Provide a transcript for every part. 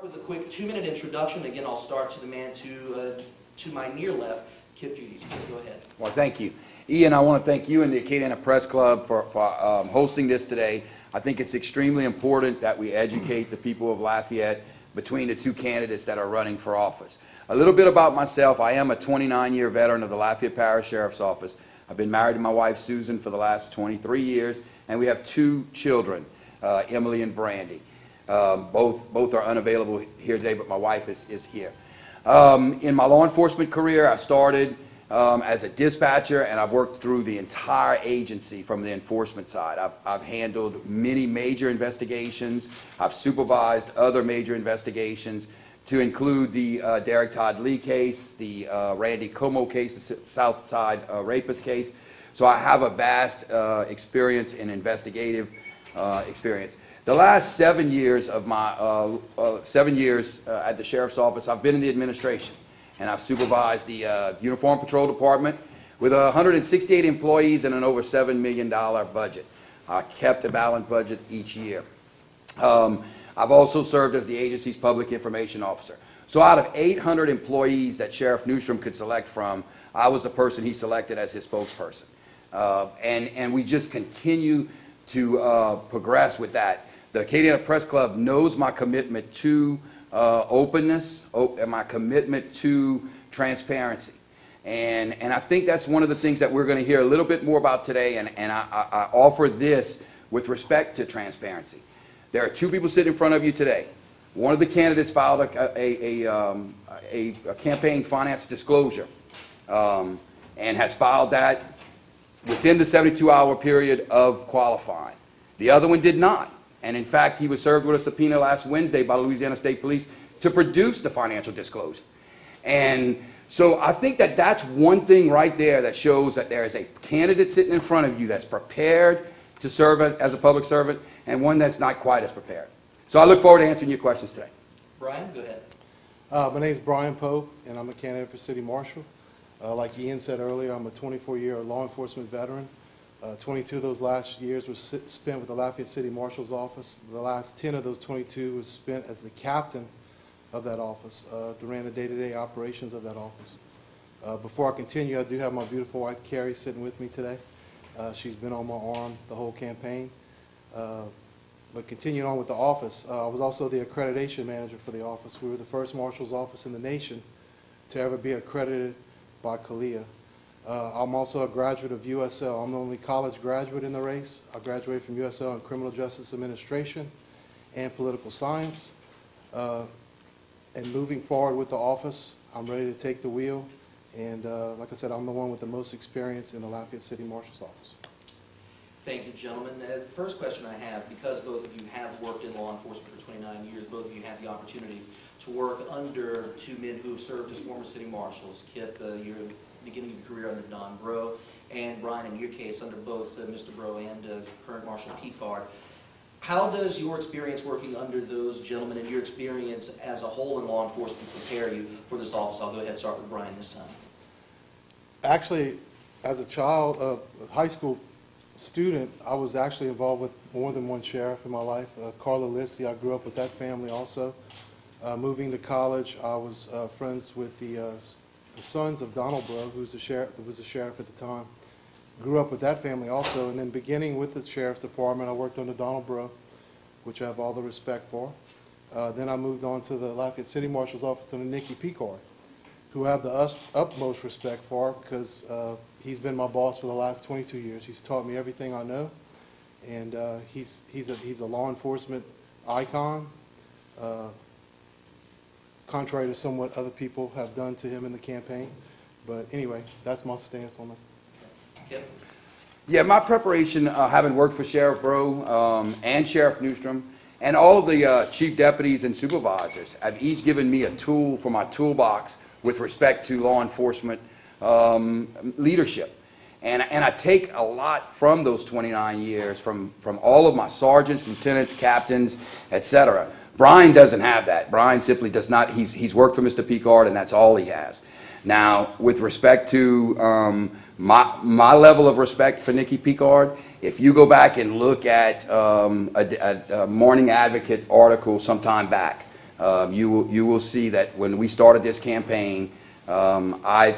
With a quick 2-minute introduction. Again, I'll start to the man to my near left, Kip Judy's. Kip, go ahead. Well, thank you. Ian, I want to thank you and the Acadiana Press Club for hosting this today. I think it's extremely important that we educate the people of Lafayette between the two candidates that are running for office. A little bit about myself. I am a 29-year veteran of the Lafayette Parish Sheriff's Office. I've been married to my wife, Susan, for the last 23 years, and we have 2 children, Emily and Brandy. Both are unavailable here today, but my wife is here. In my law enforcement career, I started as a dispatcher, and I've worked through the entire agency from the enforcement side. I've handled many major investigations. I've supervised other major investigations, to include the Derek Todd Lee case, the Randy Como case, the South Side rapist case. So I have a vast experience in investigative experience. The last 7 years of my 7 years at the Sheriff's Office, I've been in the administration, and I've supervised the Uniform Patrol Department with 168 employees and an over $7 million budget. I kept a balanced budget each year. I've also served as the agency's public information officer. So out of 800 employees that Sheriff Newstrom could select from, I was the person he selected as his spokesperson. And we just continue to progress with that. The Acadiana Press Club knows my commitment to openness and my commitment to transparency. And I think that's one of the things that we're going to hear a little bit more about today, and I offer this with respect to transparency. There are 2 people sitting in front of you today. One of the candidates filed a campaign finance disclosure and has filed that within the 72-hour period of qualifying. The other one did not. And in fact, he was served with a subpoena last Wednesday by Louisiana State Police to produce the financial disclosure. And so I think that that's one thing right there that shows that there is a candidate sitting in front of you that's prepared to serve as a public servant, and one that's not quite as prepared. So I look forward to answering your questions today. Brian, go ahead. My name is Brian Pope, and I'm a candidate for City Marshal. Like Ian said earlier, I'm a 24-year law enforcement veteran. 22 of those last years were spent with the Lafayette City Marshal's office. The last 10 of those 22 was spent as the captain of that office, ran the day-to-day operations of that office. Before I continue, I do have my beautiful wife, Carrie, sitting with me today. She's been on my arm the whole campaign. But continuing on with the office, I was also the accreditation manager for the office. We were the first marshal's office in the nation to ever be accredited by CALEA. I'm also a graduate of USL. I'm the only college graduate in the race. I graduated from USL in Criminal Justice Administration and Political Science. And moving forward with the office, I'm ready to take the wheel. And like I said, I'm the one with the most experience in the Lafayette City Marshal's office. Thank you, gentlemen. The first question I have, because both of you have worked in law enforcement for 29 years, both of you have the opportunity to work under 2 men who have served as former city marshals. Kip, you're beginning of your career under Don Breaux, and Brian, in your case, under both Mr. Breaux and current Marshal Picard. How does your experience working under those gentlemen and your experience as a whole in law enforcement prepare you for this office? I'll go ahead and start with Brian this time. Actually, as a child, a high school student, I was actually involved with more than one sheriff in my life. Carla Listy, I grew up with that family also. Moving to college, I was friends with the sons of Donald Breaux, who was a sheriff at the time. Grew up with that family also, and then beginning with the Sheriff's Department, I worked under Donald Breaux, which I have all the respect for. Then I moved on to the Lafayette City Marshal's office under Nicky Picard, who I have the utmost respect for because he's been my boss for the last 22 years. He's taught me everything I know, and he's a law enforcement icon, contrary to somewhat other people have done to him in the campaign. But anyway, that's my stance on it. Kip? Yeah, my preparation, having worked for Sheriff Breaux and Sheriff Newstrom, and all of the chief deputies and supervisors have each given me a tool for my toolbox with respect to law enforcement leadership. And I take a lot from those 29 years, from all of my sergeants, lieutenants, captains, etc. Brian doesn't have that. Brian simply does not. He's worked for Mr. Picard, and that's all he has. Now, with respect to my level of respect for Nicky Picard, if you go back and look at a Morning Advocate article some time back you will see that when we started this campaign, I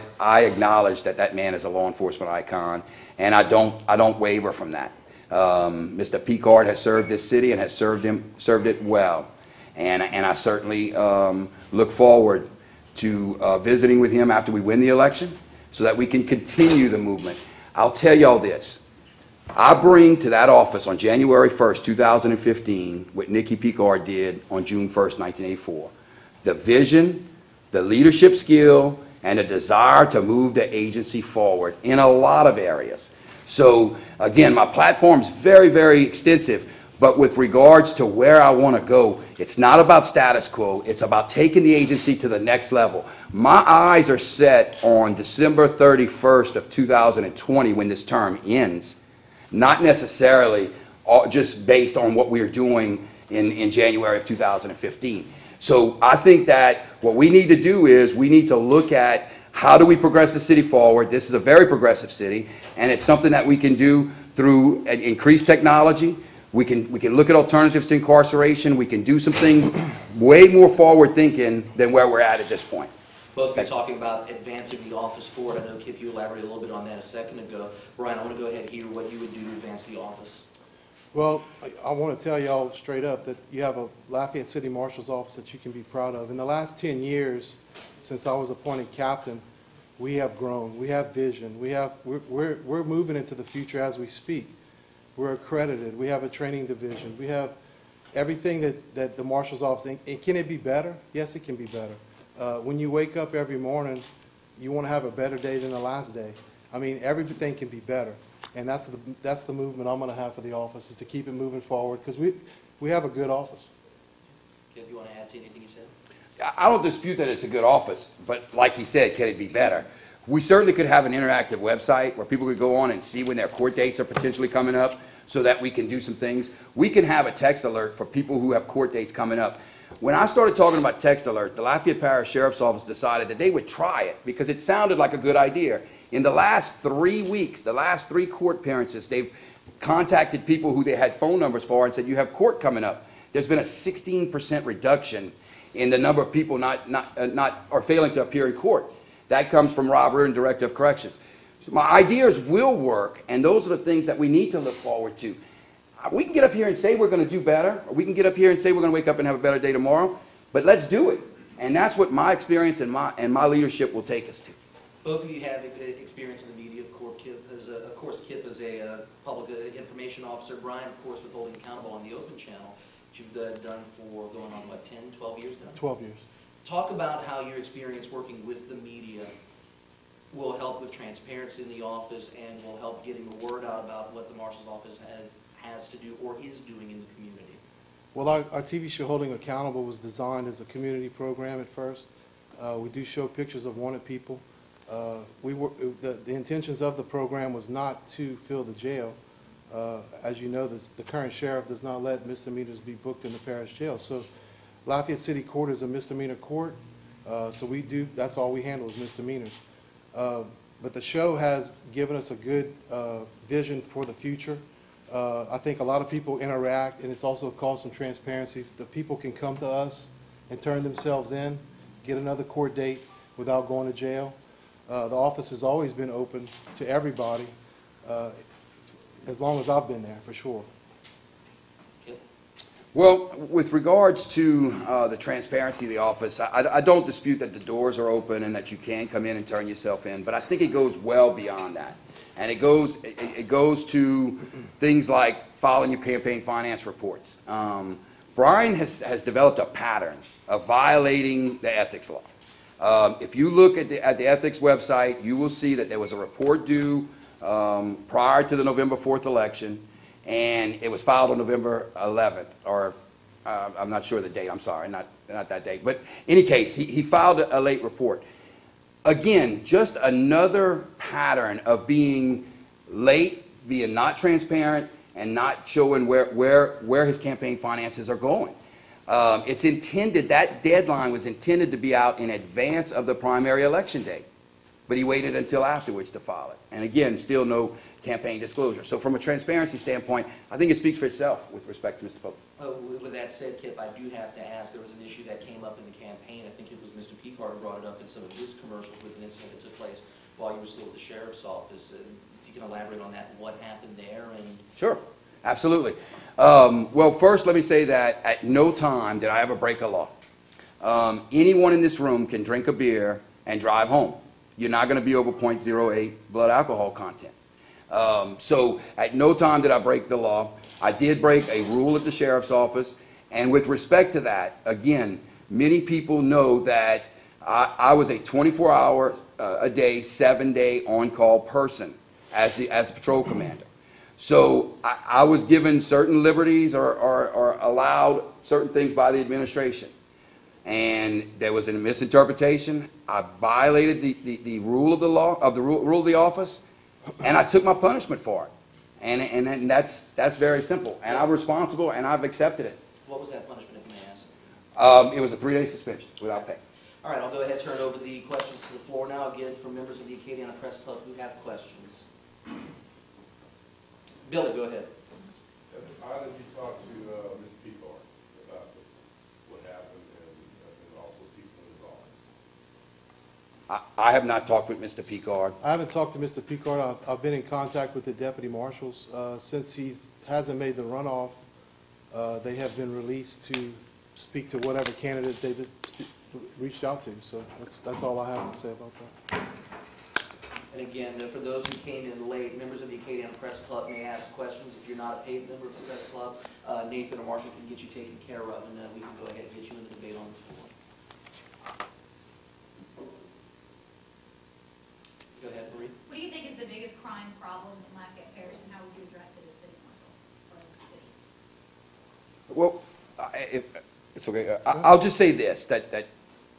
acknowledge that that man is a law enforcement icon, and I don't waver from that. Mr. Picard has served this city and has served it well, and I certainly look forward to visiting with him after we win the election so that we can continue the movement. I'll tell y'all this. I bring to that office on January 1st, 2015, what Nikki Picard did on June 1st, 1984. The vision, the leadership skill, and a desire to move the agency forward in a lot of areas. So, again, my platform's very, very extensive, but with regards to where I want to go, it's not about status quo, it's about taking the agency to the next level. My eyes are set on December 31st of 2020 when this term ends, not necessarily just based on what we're doing in January of 2015. So I think that what we need to do is we need to look at how do we progress the city forward. This is a very progressive city, and it's something that we can do through increased technology. We can look at alternatives to incarceration. We can do some things way more forward thinking than where we're at this point. Both of you talking about advancing the office forward. I know, Kip, you elaborated a little bit on that a second ago. Brian, I want to go ahead and hear what you would do to advance the office. Well, I want to tell y'all straight up that you have a Lafayette City Marshal's office that you can be proud of. In the last 10 years, since I was appointed captain, we have grown. We have vision. We're moving into the future as we speak. We're accredited. We have a training division. We have everything that the Marshal's office, and can it be better? Yes, it can be better. When you wake up every morning, you want to have a better day than the last day. I mean, everything can be better. And that's the movement I'm going to have for the office, is to keep it moving forward, because we have a good office. Kip, you want to add to anything he said? I don't dispute that it's a good office, but like he said, can it be better? We certainly could have an interactive website where people could go on and see when their court dates are potentially coming up so that we can do some things. We can have a text alert for people who have court dates coming up. When I started talking about text alert, the Lafayette Parish Sheriff's Office decided that they would try it because it sounded like a good idea. In the last 3 weeks, the last 3 court appearances, they've contacted people who they had phone numbers for and said, you have court coming up. There's been a 16% reduction in the number of people or failing to appear in court. That comes from Rob Reardon, Director of Corrections. So my ideas will work, and those are the things that we need to look forward to. We can get up here and say we're going to do better, or we can get up here and say we're going to wake up and have a better day tomorrow, but let's do it. And that's what my experience and my leadership will take us to. Both of you have experience in the media. Of course, Kip is a public information officer. Brian, of course, with Holding Accountable on the Open Channel, which you've done for going on, what, 10, 12 years now? 12 years. Talk about how your experience working with the media will help with transparency in the office and will help getting the word out about what the Marshal's office has to do or is doing in the community. Well, our TV show Holding Accountable was designed as a community program at first. We do show pictures of wanted people. The intentions of the program was not to fill the jail. As you know, the current sheriff does not let misdemeanors be booked in the parish jail. So Lafayette City Court is a misdemeanor court, so that's all we handle is misdemeanors. But the show has given us a good vision for the future. I think a lot of people interact, and it's also caused some transparency. The people can come to us and turn themselves in, get another court date without going to jail. The office has always been open to everybody, as long as I've been there, for sure. Well, with regards to the transparency of the office, I don't dispute that the doors are open and that you can come in and turn yourself in, but I think it goes well beyond that. And it goes to things like filing your campaign finance reports. Brian has developed a pattern of violating the ethics law. If you look at the ethics website, you will see that there was a report due prior to the November 4th election, and it was filed on November 11th, or I'm not sure the date, I'm sorry, not that date. But in any case, he filed a late report. Again, just another pattern of being late, being not transparent, and not showing where his campaign finances are going. It's intended, that deadline was intended to be out in advance of the primary election date, but he waited until afterwards to file it. And again, still no campaign disclosure. So from a transparency standpoint, I think it speaks for itself with respect to Mr. Pope. With that said, Kip, I do have to ask, there was an issue that came up in the campaign. I think it was Mr. Picard who brought it up in some of his commercials with an incident that took place while you were still at the sheriff's office. If you can elaborate on that, what happened there? And Sure, absolutely. Well, first, let me say that at no time did I ever break a law. Anyone in this room can drink a beer and drive home. You're not going to be over 0.08 blood alcohol content. So at no time did I break the law. I did break a rule at the sheriff's office, and with respect to that, again, many people know that I was a 24-hour a day, 7-day on-call person as the patrol commander. So I was given certain liberties or allowed certain things by the administration. And there was a misinterpretation. I violated the rule of the law, of the rule of the office, and I took my punishment for it. And that's very simple. And I'm responsible, and I've accepted it. what was that punishment, if you may ask? It was a 3-day suspension without pay. All right, I'll go ahead and turn over the questions to the floor now, again, from members of the Acadiana Press Club who have questions. Billy, go ahead. How did you talk to Mr. Picard about what happened and also people in his office? I have not talked with Mr. Picard. I haven't talked to Mr. Picard. I've been in contact with the deputy marshals. Since he hasn't made the runoff, they have been released to speak to whatever candidate they reached out to. So that's all I have to say about that. And again, for those who came in late, members of the Acadiana Press Club may ask questions. If you're not a paid member of the Press Club, Nathan or Marshall can get you taken care of, and we can go ahead and get you in the debate on the floor. Go ahead, Marie. What do you think is the biggest crime problem in Lafayette Parish, and how would you address it as city marshal or city? Well, it's okay. I'll just say this, that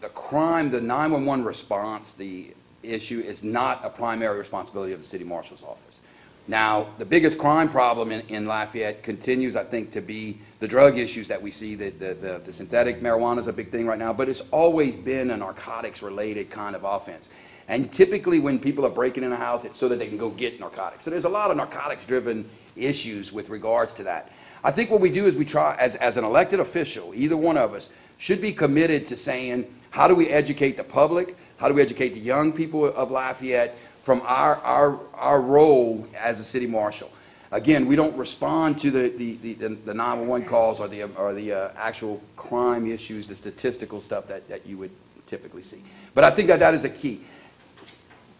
the crime, the 911 response, the issue is not a primary responsibility of the city marshal's office. Now, the biggest crime problem in Lafayette continues, I think, to be the drug issues that we see. The synthetic marijuana is a big thing right now, but it's always been a narcotics-related kind of offense. And typically when people are breaking in a house, it's so that they can go get narcotics. So there's a lot of narcotics-driven issues with regards to that. I think what we do is we try, as an elected official, either one of us, should be committed to saying, how do we educate the public? How do we educate the young people of Lafayette from our role as a city marshal? Again, we don't respond to the 911 calls or the actual crime issues, the statistical stuff that you would typically see. But I think that is a key.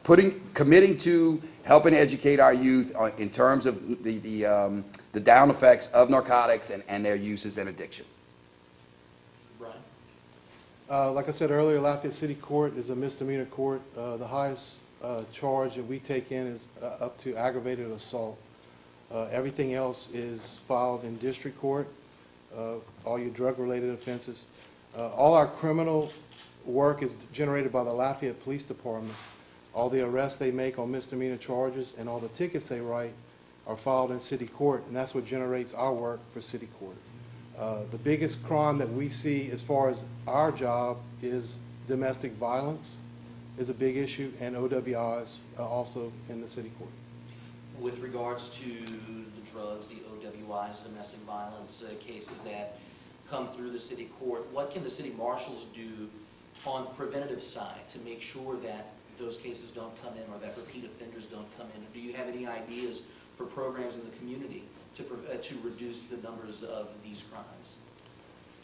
Committing to helping educate our youth in terms of the down effects of narcotics and their uses and addiction. Brian? Like I said earlier, Lafayette City Court is a misdemeanor court. The highest charge that we take in is up to aggravated assault. Everything else is filed in district court, all your drug-related offenses. All our criminal work is generated by the Lafayette Police Department. All the arrests they make on misdemeanor charges and all the tickets they write are filed in city court, and that's what generates our work for city court. The biggest crime that we see as far as our job is domestic violence is a big issue, and OWIs also in the city court. With regards to the drugs, the OWIs, domestic violence cases that come through the city court, what can the city marshals do on the preventative side to make sure that those cases don't come in or that repeat offenders don't come in? Or do you have any ideas for programs in the community to reduce the numbers of these crimes?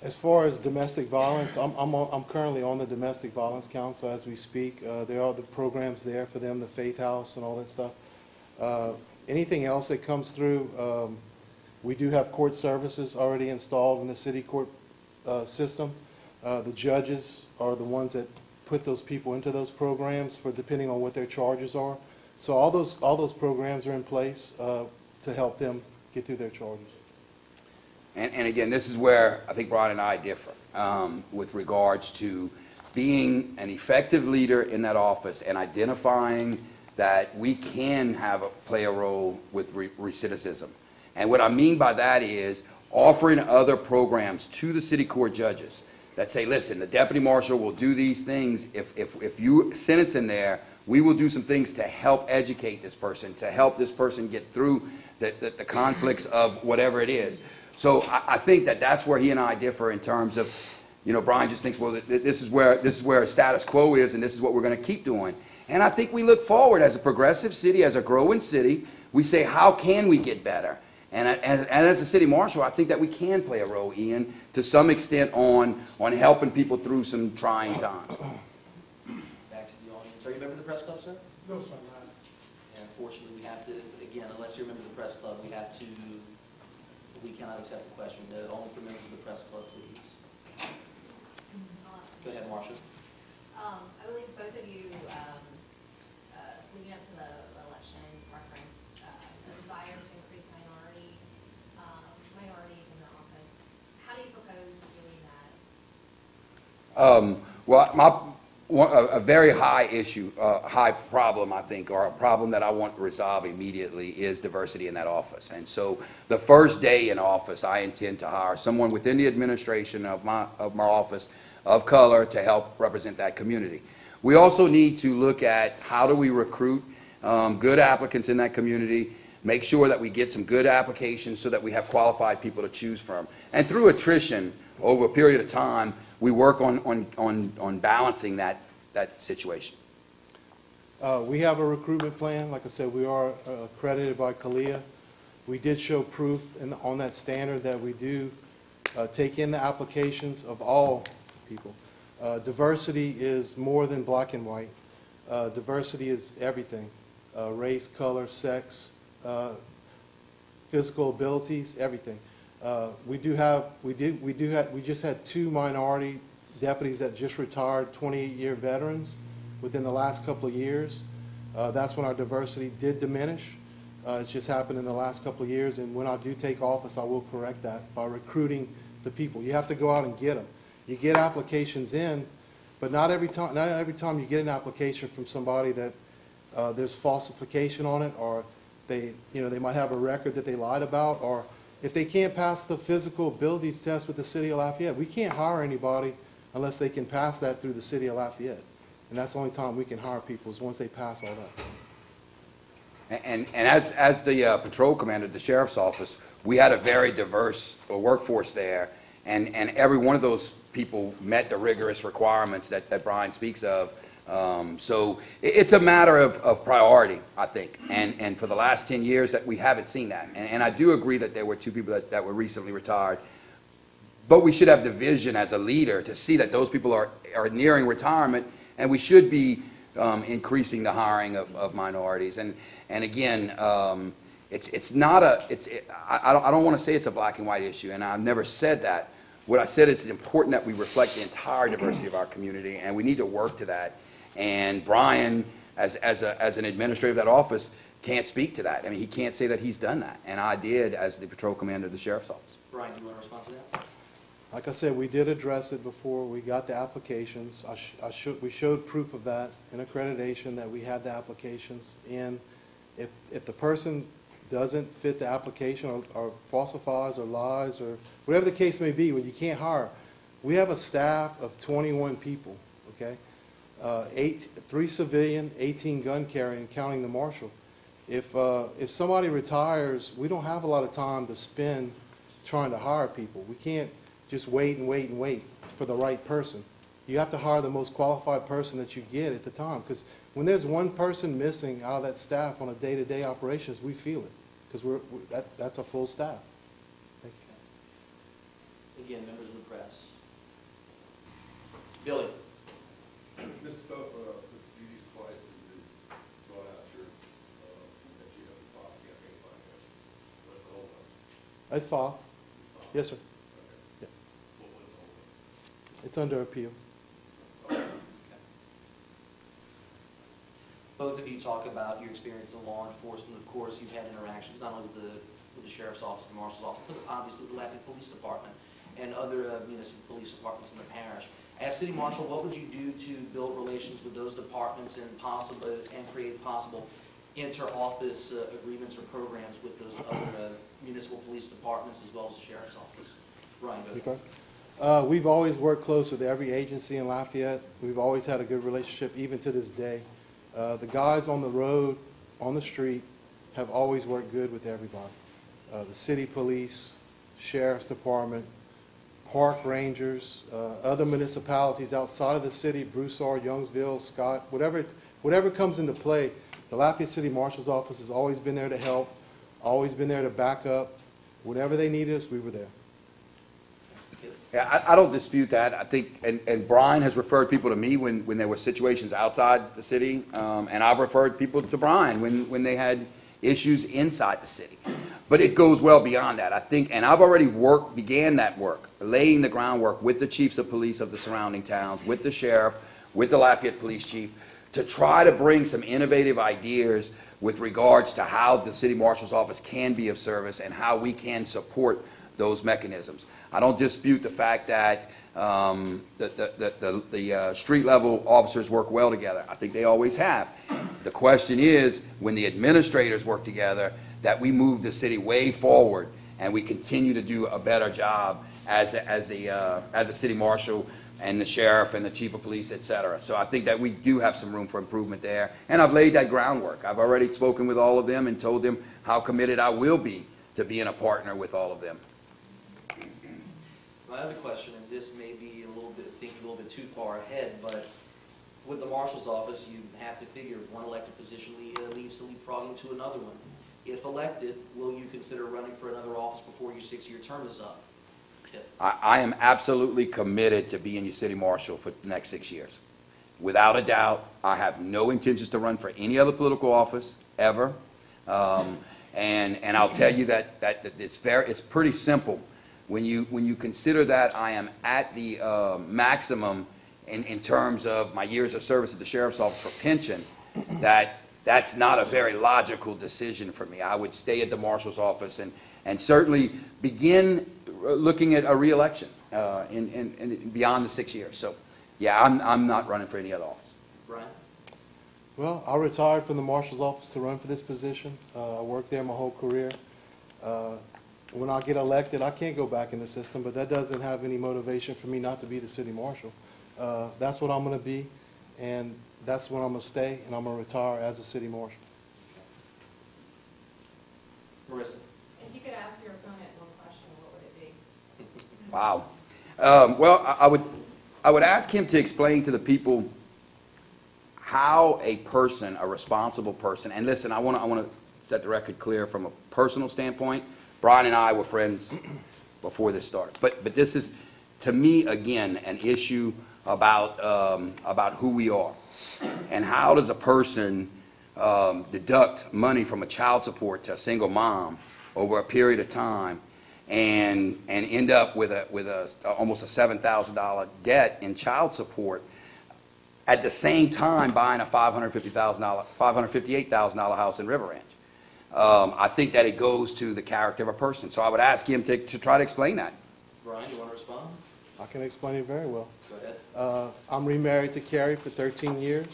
As far as domestic violence, I'm currently on the Domestic Violence Council as we speak. There are the programs there for them, the Faith House and all that stuff. Anything else that comes through, we do have court services already installed in the city court system. The judges are the ones that put those people into those programs for depending on what their charges are. So all those programs are in place to help them get through their charges. And again, this is where I think Brian and I differ with regards to being an effective leader in that office and identifying that we can play a role with recidivism. And what I mean by that is offering other programs to the city court judges that say, listen, the deputy marshal will do these things. If you sentence him there, we will do some things to help educate this person, to help this person get through the conflicts of whatever it is. So I think that that's where he and I differ in terms of, you know, Brian just thinks, well, this is where status quo is, and this is what we're going to keep doing. And I think we look forward as a progressive city, as a growing city. We say, how can we get better? And as a city marshal, I think that we can play a role, Ian, to some extent on helping people through some trying times. Back to the audience. Are you a member of the press club, sir? No, sir, I'm not. And unfortunately, we have to, again, unless you're a member of the press club, we cannot accept the question. Only for members of the press club, please. Go ahead, Marshal. I believe both of you, leading up to the election, referenced a desire to increase minorities in your office. How do you propose doing that? Well, a very high issue, high problem, I think, or a problem that I want to resolve immediately is diversity in that office. And so the first day in office, I intend to hire someone within the administration of my office of color to help represent that community. We also need to look at how do we recruit good applicants in that community, make sure that we get some good applications so that we have qualified people to choose from. And through attrition, over a period of time, we work on balancing that situation. We have a recruitment plan. Like I said, we are accredited by CALEA. We did show proof on that standard that we do take in the applications of all people. Diversity is more than black and white. Diversity is everything. Race, color, sex, physical abilities, everything. We just had 2 minority deputies that just retired, 28-year veterans within the last couple of years. That's when our diversity did diminish. It's just happened in the last couple of years, and when I do take office, I will correct that by recruiting the people. You have to go out and get them. You get applications in, but not every time you get an application from somebody that there's falsification on it, or they might have a record that they lied about, or if they can't pass the physical abilities test with the City of Lafayette. We can't hire anybody unless they can pass that through the City of Lafayette. And that's the only time we can hire people, is once they pass all that. And as the patrol commander of the sheriff's office, we had a very diverse workforce there, and every one of those people met the rigorous requirements that Brian speaks of. So it's a matter of priority, I think, and for the last 10 years that we haven't seen that. And I do agree that there were 2 people that were recently retired, but we should have the vision as a leader to see that those people are nearing retirement, and we should be increasing the hiring of minorities. And again, it's not I don't want to say it's a black and white issue, and I've never said that. What I said is it's important that we reflect the entire diversity of our community, and we need to work to that. And Brian, as an administrator of that office, can't speak to that. I mean, he can't say that he's done that, and I did as the patrol commander of the sheriff's office. Brian, do you want to respond to that? Like I said, we did address it before we got the applications. We showed proof of that in accreditation, that we had the applications in. If the person doesn't fit the application, or falsifies or lies, or whatever the case may be, when you can't hire, we have a staff of 21 people, okay? 3 civilian, 18 gun carrying, counting the marshal. If somebody retires, we don't have a lot of time to spend trying to hire people. We can't just wait and wait and wait for the right person. You have to hire the most qualified person that you get at the time, because when there's one person missing out of that staff on a day-to-day operations, we feel it, because that's a full staff. Thank you. Again, members of the press. Billy. Mr. Pope, Mr. Judy's twice is brought out your, that you have the file, you have any finance. What's the whole one? It's file. Yes, sir. Okay. Yeah. What was the whole one? It's under appeal. Both of you talk about your experience in law enforcement. Of course, you've had interactions not only with the sheriff's office, the marshal's office, but obviously with the Lafayette Police Department and other municipal police departments in the parish. As city marshal, what would you do to build relations with those departments and create possible inter-office agreements or programs with those other municipal police departments as well as the sheriff's office? Brian, go ahead. We've always worked close with every agency in Lafayette. We've always had a good relationship, even to this day. The guys on the road, on the street, have always worked good with everybody. The city police, Sheriff's Department, park rangers, other municipalities outside of the city, Broussard, Youngsville, Scott, whatever comes into play, the Lafayette City Marshal's Office has always been there to help, always been there to back up. Whenever they needed us, we were there. Yeah, I don't dispute that. I think, and Brian has referred people to me when there were situations outside the city, and I've referred people to Brian when they had issues inside the city. But it goes well beyond that, I think, and I've already began that work, laying the groundwork with the chiefs of police of the surrounding towns, with the sheriff, with the Lafayette police chief, to try to bring some innovative ideas with regards to how the city marshal's office can be of service and how we can support those mechanisms. I don't dispute the fact that the street level officers work well together. I think they always have. The question is, when the administrators work together, that we move the city way forward and we continue to do a better job as a city marshal and the sheriff and the chief of police, et cetera. So I think that we do have some room for improvement there. And I've laid that groundwork. I've already spoken with all of them and told them how committed I will be to being a partner with all of them. My other question, and this may be a little bit too far ahead, but with the marshal's office, you have to figure one elected position leads to leapfrogging to another one. If elected, will you consider running for another office before your 6-year term is up? Kip. I am absolutely committed to being your city marshal for the next 6 years. Without a doubt, I have no intentions to run for any other political office, ever. And I'll tell you that it's pretty simple. When you consider that I am at the maximum in terms of my years of service at the sheriff's office for pension, that's not a very logical decision for me. I would stay at the marshal's office and certainly begin looking at a re-election in beyond the 6 years. So, yeah, I'm not running for any other office. Brian? Well, I retired from the marshal's office to run for this position. I worked there my whole career. When I get elected, I can't go back in the system, but that doesn't have any motivation for me not to be the city marshal. That's what I'm going to be, and that's when I'm going to stay, and I'm going to retire as a city marshal. Marissa? If you could ask your opponent one question, what would it be? Wow. Well, I would ask him to explain to the people how a person, a responsible person, and listen, I want to set the record clear from a personal standpoint. Brian and I were friends before this started, but this is, to me, again, an issue about who we are, and how does a person deduct money from a child support to a single mom over a period of time, and end up with almost a $7,000 debt in child support, at the same time buying a $558,000 house in River Ranch. I think that it goes to the character of a person. So I would ask him to try to explain that. Brian, you want to respond? I can explain it very well. Go ahead. I'm remarried to Carrie for 13 years.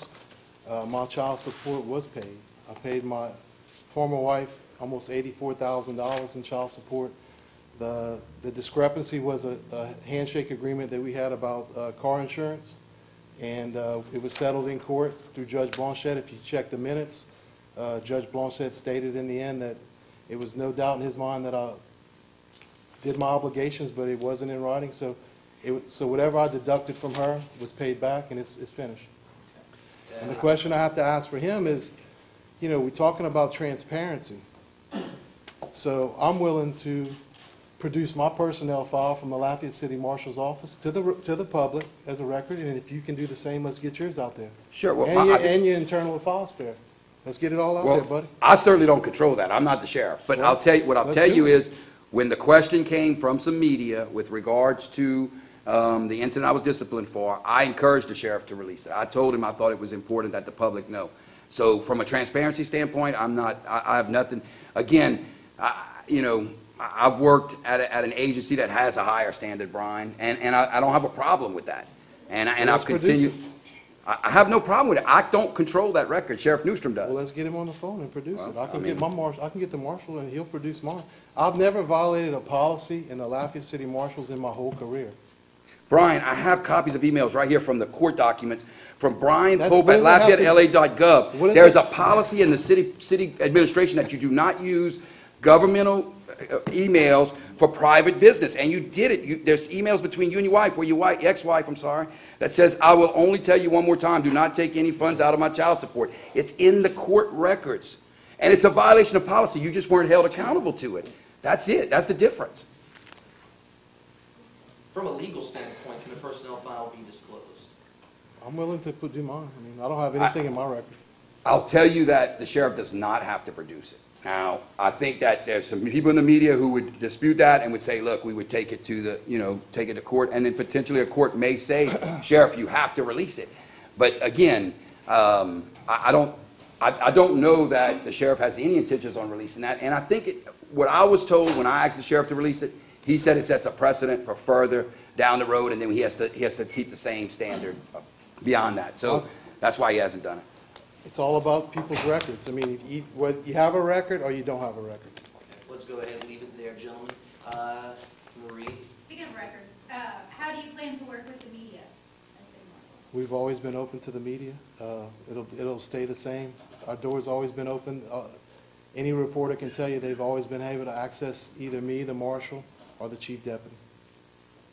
My child support was paid. I paid my former wife almost $84,000 in child support. The discrepancy was a handshake agreement that we had about car insurance, and it was settled in court through Judge Blanchette. If you check the minutes, Judge Blanchette stated in the end that it was no doubt in his mind that I did my obligations, but it wasn't in writing. So whatever I deducted from her was paid back, and it's finished. And the question I have to ask for him is, you know, we're talking about transparency. So I'm willing to produce my personnel file from the Lafayette City Marshal's office to the public as a record, and if you can do the same, let's get yours out there. Sure. Well, And your internal files fair. Let's get it all out there, buddy. I certainly don't control that. I'm not the sheriff. But Well, I'll tell you, what I'll let's tell do you it. is, when the question came from some media with regards to the incident I was disciplined for, I encouraged the sheriff to release it. I told him I thought it was important that the public know. So from a transparency standpoint, I have nothing. Again, you know, I've worked at an agency that has a higher standard, Brian, and I don't have a problem with that. And I've continued. I have no problem with it. I don't control that record. Sheriff Newstrom does. Well, let's get him on the phone and produce it. Well, I can get the marshal, and he'll produce mine. I've never violated a policy in the Lafayette City Marshals in my whole career. Brian, I have copies of emails right here from the court documents from Brian That- Pope what at does that have to- LafayetteLA.gov. What is There's that? a policy in the city administration that you do not use governmental emails for private business, and you did it. There's emails between you and your wife, where your ex-wife, I'm sorry, that says, I will only tell you one more time, do not take any funds out of my child support. It's in the court records. And it's a violation of policy. You just weren't held accountable to it. That's it. That's the difference. From a legal standpoint, can a personnel file be disclosed? I'm willing to do mine. I mean, I don't have anything in my record. I'll tell you that the sheriff does not have to produce it. Now, I think that there's some people in the media who would dispute that and would say, look, we would take it to the, take it to court, and then potentially a court may say, Sheriff, you have to release it. But again, I don't know that the sheriff has any intentions on releasing that. And I think what I was told when I asked the sheriff to release it, he said it sets a precedent for further down the road, and then he has to keep the same standard beyond that. So that's why he hasn't done it. It's all about people's records. I mean, whether you have a record or you don't have a record. Okay, let's go ahead and leave it there, gentlemen. Marie? Speaking of records, how do you plan to work with the media as city marshal? We've always been open to the media. It'll stay the same. Our door's always been open. Any reporter can tell you they've always been able to access either me, the marshal, or the chief deputy.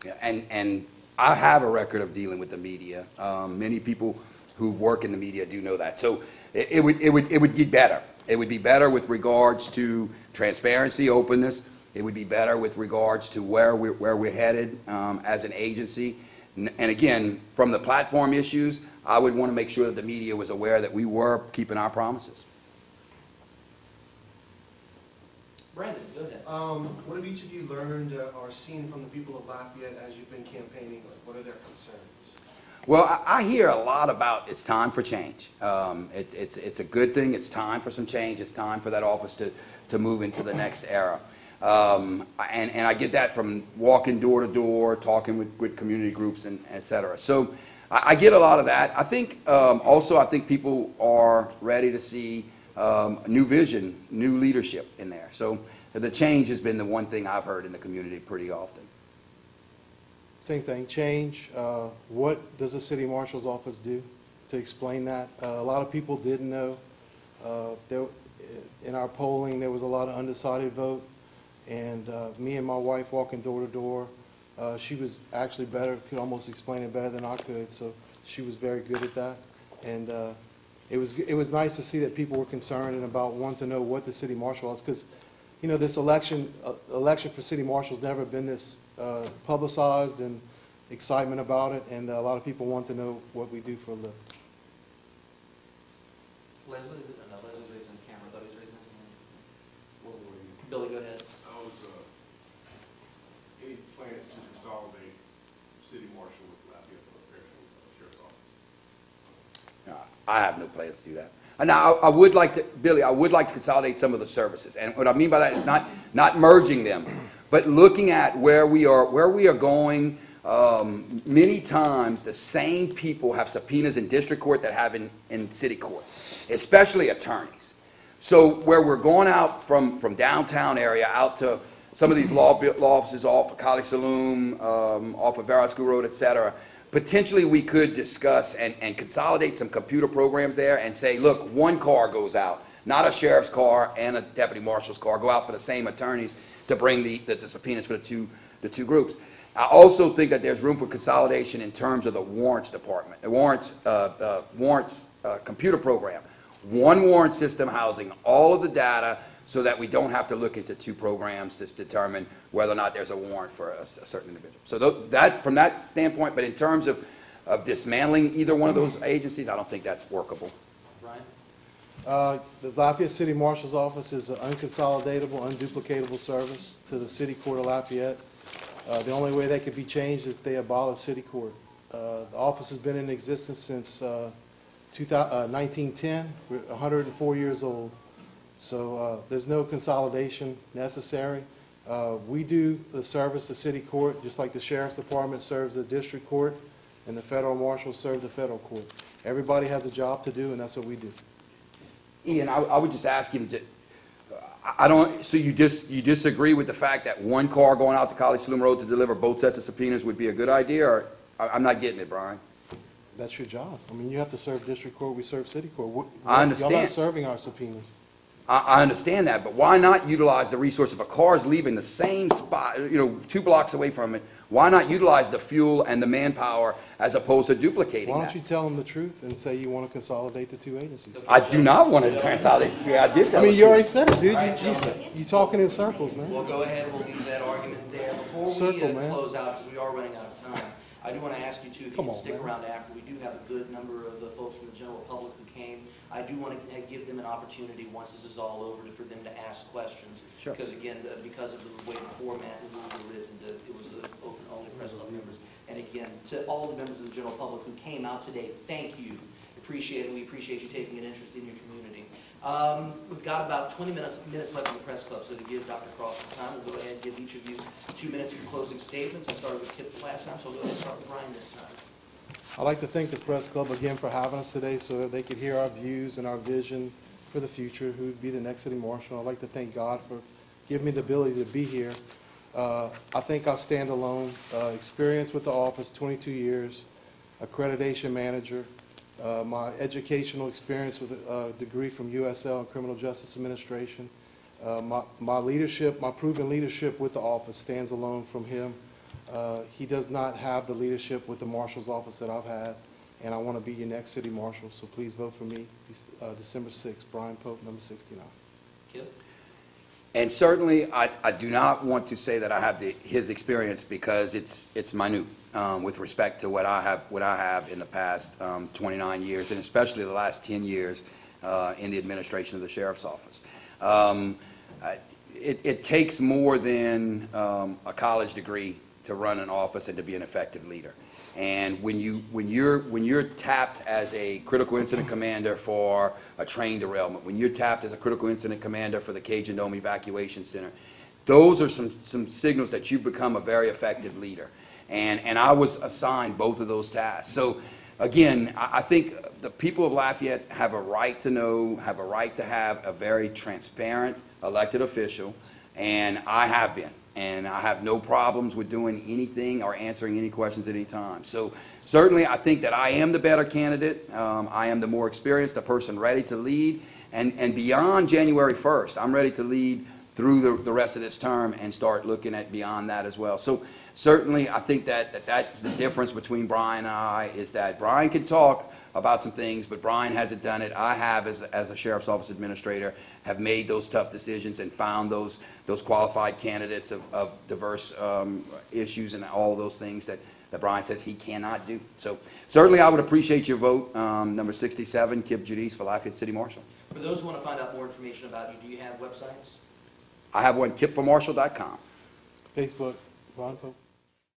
Yeah, and I have a record of dealing with the media. Many people who work in the media do know that. So it would be better. It would be better with regards to transparency, openness. It would be better with regards to where we're headed as an agency. And again, from the platform issues, I would want to make sure that the media was aware that we were keeping our promises. Brandon, go ahead. What have each of you learned or seen from the people of Lafayette as you've been campaigning? Like, what are their concerns? Well, I hear a lot about it's time for change. It's a good thing. It's time for some change. It's time for that office to move into the next era. And I get that from walking door to door, talking with community groups, and et cetera. So I get a lot of that. I think also I think people are ready to see new vision, new leadership in there. So the change has been the one thing I've heard in the community pretty often. Same thing, change. What does the city marshal's office do to explain that? A lot of people didn't know. In our polling, there was a lot of undecided vote. And me and my wife walking door to door, she was actually better, could almost explain it better than I could. So she was very good at that. And it was nice to see that people were concerned and about wanting to know what the city marshal was, because this election for city marshal's never been this publicized and excitement about it, and a lot of people want to know what we do for a living. Leslie? No, Leslie's raising his camera. I thought he was raising his hand. Billy, go ahead. Any plans to consolidate city marshal with Lafayette Sheriff's Office? I have no plans to do that. Now, I would like to, Billy, I would like to consolidate some of the services. And what I mean by that is not merging them, but looking at where we are going. Many times the same people have subpoenas in district court that have in city court, especially attorneys. So where we're going out from downtown area out to some of these law offices off of College Saloon, off of Vera School Road, et cetera, potentially we could discuss and consolidate some computer programs there and say, look, one car goes out, not a sheriff's car and a deputy marshal's car, go out for the same attorneys to bring the subpoenas for the two groups. I also think that there's room for consolidation in terms of the warrants department, the warrants computer program. One warrant system housing all of the data so that we don't have to look into two programs to determine whether or not there's a warrant for a certain individual. So that, from that standpoint, but in terms of dismantling either one of those agencies, I don't think that's workable. Brian? The Lafayette City Marshal's Office is an unconsolidatable, unduplicatable service to the City Court of Lafayette. The only way they could be changed is if they abolish City Court. The office has been in existence since 1910. We're 104 years old. So there's no consolidation necessary. We do the service to City Court just like the Sheriff's Department serves the District Court and the Federal Marshals serve the Federal Court. Everybody has a job to do, and that's what we do. Ian, I would just ask him to, so you disagree with the fact that one car going out to College Saloon Road to deliver both sets of subpoenas would be a good idea, or I'm not getting it, Brian? That's your job. I mean, you have to serve District Court, we serve City Court. I understand. Y'all not serving our subpoenas. I understand that, but why not utilize the resource if a car is leaving the same spot, 2 blocks away from it? Why not utilize the fuel and the manpower as opposed to duplicating Why that? don't you tell them the truth and say you want to consolidate the 2 agencies? I do not want to consolidate. See, I did tell I mean, the you already truth. said it, dude. All right, You talking in circles, man. We'll go ahead, we'll leave that argument there. Before we Circle, man. close out, because we are running out of time, I do want to ask you too, if you Come can on, stick man. around after. We do have a good number of the folks from the general public who came. I do want to give them an opportunity, once this is all over, for them to ask questions. Sure. Because again, because of the way the format, the rules were written, it was open only press club members. And again, to all the members of the general public who came out today, thank you. Appreciate it. We appreciate you taking an interest in your community. We've got about 20 minutes left in the press club, so to give Dr. Cross some time, we'll go ahead and give each of you 2 minutes for closing statements. I started with Kip the last time, so I'll go ahead and start with Brian this time. I'd like to thank the press club again for having us today so that they could hear our views and our vision for the future, who would be the next city marshal. I'd like to thank God for giving me the ability to be here. I think I stand alone. Experience with the office, 22 years, accreditation manager, my educational experience with a degree from USL in Criminal Justice Administration. My leadership, my proven leadership with the office stands alone from him. He does not have the leadership with the marshal's office that I've had, and I want to be your next city marshal, so please vote for me, December 6th, Brian Pope, number 69. Kip? And certainly, I do not want to say that I have his experience because it's minute with respect to what I have in the past 29 years, and especially the last 10 years in the administration of the sheriff's office. It takes more than a college degree to run an office and to be an effective leader. And when you're tapped as a critical incident commander for a train derailment, when you're tapped as a critical incident commander for the Cajun Dome Evacuation Center, those are some signals that you've become a very effective leader. And I was assigned both of those tasks. So again, I think the people of Lafayette have a right to know, have a right to have a very transparent elected official, and I have been. And I have no problems with doing anything or answering any questions at any time. So certainly I think that I am the better candidate. I am the more experienced, the person ready to lead. And beyond January 1st, I'm ready to lead through the rest of this term and start looking at beyond that as well. So certainly I think that's the difference between Brian and I, is that Brian can talk about some things, but Brian hasn't done it. I have, as a sheriff's office administrator, have made those tough decisions and found those qualified candidates of diverse issues and all those things that Brian says he cannot do. So certainly I would appreciate your vote. Number 67, Kip Judice for Lafayette City Marshal. For those who want to find out more information about you, do you have websites? I have one, kipformarshal.com. Facebook, Brian Pope.